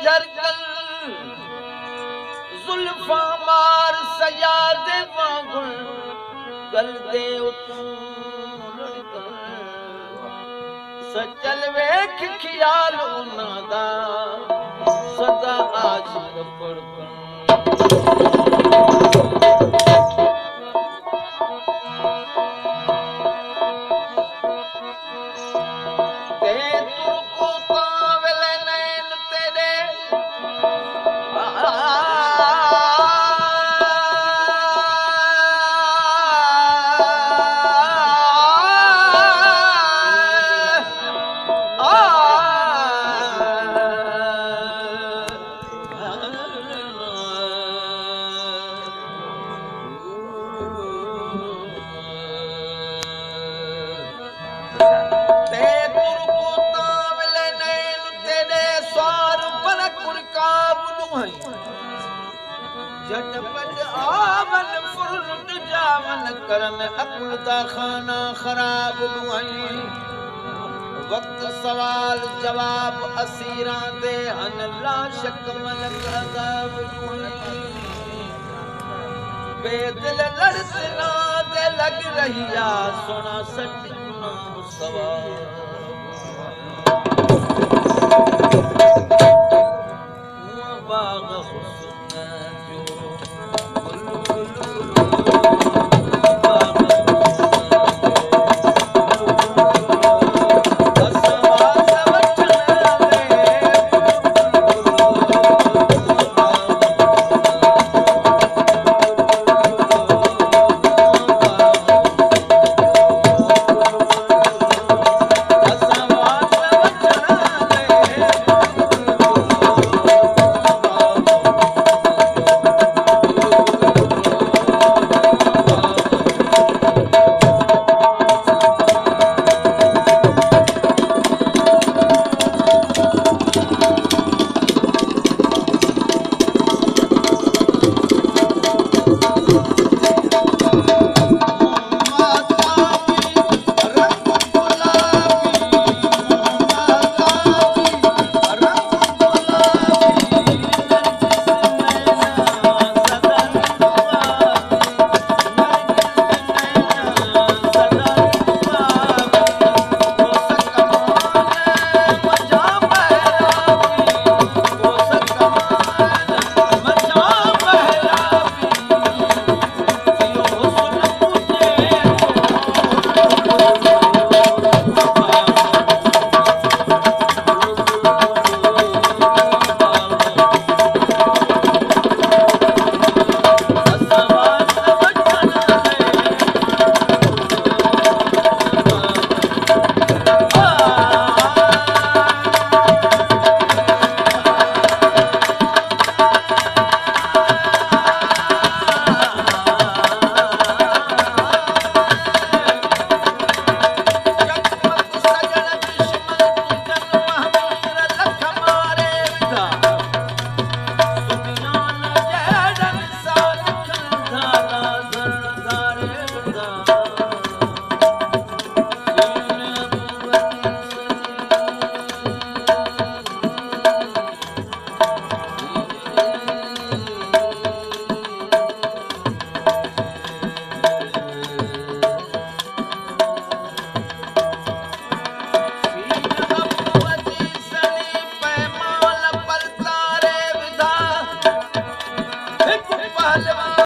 झरकल जुल्फा मार सयादे वांगुर गल दे उतों लड़कल सचल वेख ख्याल उन्हां दा सदा आशिक पड़कल झटपट आवन फुरत जावन करन अकुल दा खाना खराब दुआई वक्त सवाल जवाब असीरां दे हन ला शक मलक अजाब दुआई बेदिल लड़सना दे लग रही आ सोना सट सवाल